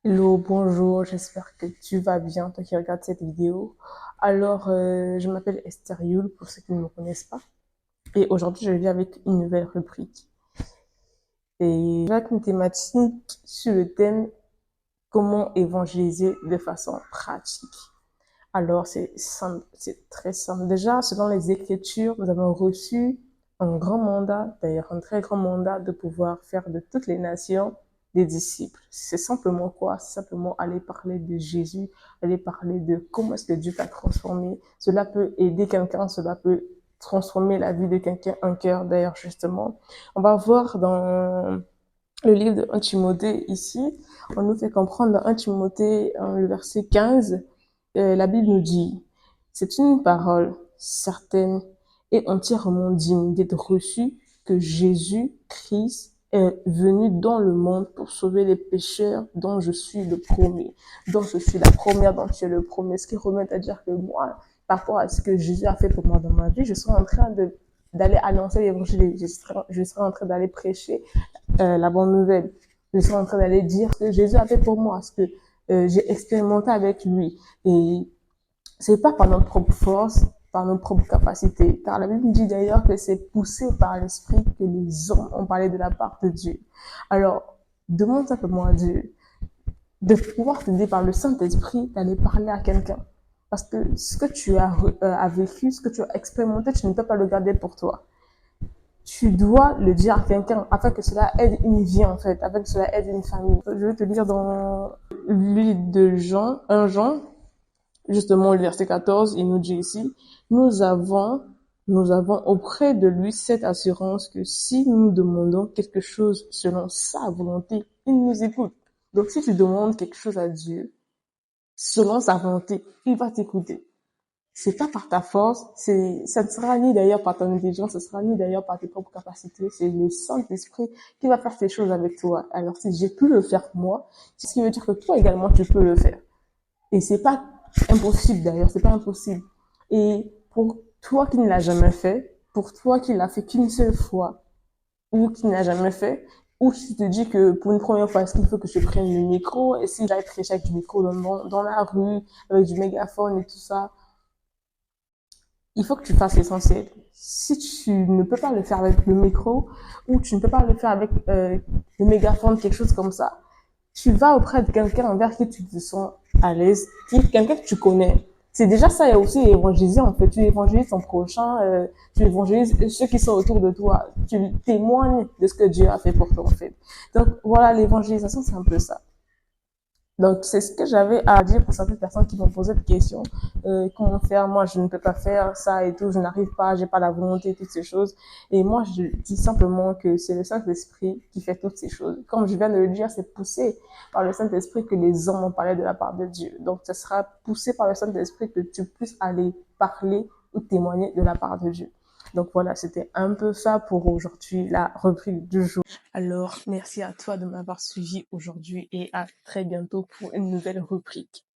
Hello, bonjour, j'espère que tu vas bien, toi qui regardes cette vidéo. Alors, je m'appelle Esther Youl, pour ceux qui ne me connaissent pas. Et aujourd'hui, je viens avec une nouvelle rubrique. Et avec une thématique sur le thème comment évangéliser de façon pratique. Alors, c'est simple, c'est très simple. Déjà, selon les Écritures, nous avons reçu un grand mandat, d'ailleurs un très grand mandat de pouvoir faire de toutes les nations des disciples. C'est simplement quoi? C'est simplement aller parler de Jésus, aller parler de comment est-ce que Dieu t'a transformé. Cela peut aider quelqu'un, cela peut transformer la vie de quelqu'un, un cœur d'ailleurs justement. On va voir dans le livre de 1 Timothée ici, on nous fait comprendre dans 1 Timothée, le verset 15, la Bible nous dit, c'est une parole certaine et entièrement digne d'être reçue que Jésus-Christ est venu dans le monde pour sauver les pécheurs dont je suis le premier, dont je suis la première, dont tu es le premier. Ce qui remet à dire que moi, par rapport à ce que Jésus a fait pour moi dans ma vie, je suis en train d'aller annoncer l'évangile, je serai en train d'aller prêcher la bonne nouvelle. Je suis en train d'aller dire ce que Jésus a fait pour moi, ce que j'ai expérimenté avec lui. Et c'est pas par notre propre force, par nos propres capacités. Car la Bible dit d'ailleurs que c'est poussé par l'Esprit que les hommes ont parlé de la part de Dieu. Alors, demande simplement à Dieu de pouvoir t'aider par le Saint-Esprit d'aller parler à quelqu'un. Parce que ce que tu as vécu, ce que tu as expérimenté, tu ne peux pas le garder pour toi. Tu dois le dire à quelqu'un afin que cela aide une vie en fait, afin que cela aide une famille. Je vais te lire dans le livre de Jean, 1 Jean, justement le verset 14, il nous dit ici, nous avons, nous avons auprès de lui cette assurance que si nous demandons quelque chose selon sa volonté, il nous écoute. Donc si tu demandes quelque chose à Dieu, selon sa volonté, il va t'écouter. C'est pas par ta force, ça ne sera ni d'ailleurs par ton intelligence, ce sera ni d'ailleurs par tes propres capacités, c'est le Saint-Esprit qui va faire ces choses avec toi. Alors si j'ai pu le faire moi, c'est ce qui veut dire que toi également tu peux le faire. Et c'est pas impossible d'ailleurs, c'est pas impossible. Et pour toi qui ne l'as jamais fait, pour toi qui l'a fait qu'une seule fois, ou qui n'a jamais fait, ou si tu te dis que pour une première fois, est-ce qu'il faut que je prenne le micro, et si j'aille prêcher avec du micro dans la rue, avec du mégaphone et tout ça, il faut que tu fasses l'essentiel. Si tu ne peux pas le faire avec le micro ou tu ne peux pas le faire avec le mégaphone, quelque chose comme ça, tu vas auprès de quelqu'un envers qui tu te sens à l'aise, quelqu'un que tu connais. C'est déjà ça, et aussi évangéliser en fait. Tu évangélises ton prochain, tu évangélises ceux qui sont autour de toi. Tu témoignes de ce que Dieu a fait pour toi en fait. Donc voilà, l'évangélisation c'est un peu ça. Donc, c'est ce que j'avais à dire pour certaines personnes qui m'ont posé des questions. Comment faire? Moi, je ne peux pas faire ça et tout. Je n'arrive pas, j'ai pas la volonté, toutes ces choses. Et moi, je dis simplement que c'est le Saint-Esprit qui fait toutes ces choses. Comme je viens de le dire, c'est poussé par le Saint-Esprit que les hommes ont parlé de la part de Dieu. Donc, ce sera poussé par le Saint-Esprit que tu puisses aller parler ou témoigner de la part de Dieu. Donc voilà, c'était un peu ça pour aujourd'hui, la rubrique du jour. Alors, merci à toi de m'avoir suivi aujourd'hui et à très bientôt pour une nouvelle rubrique.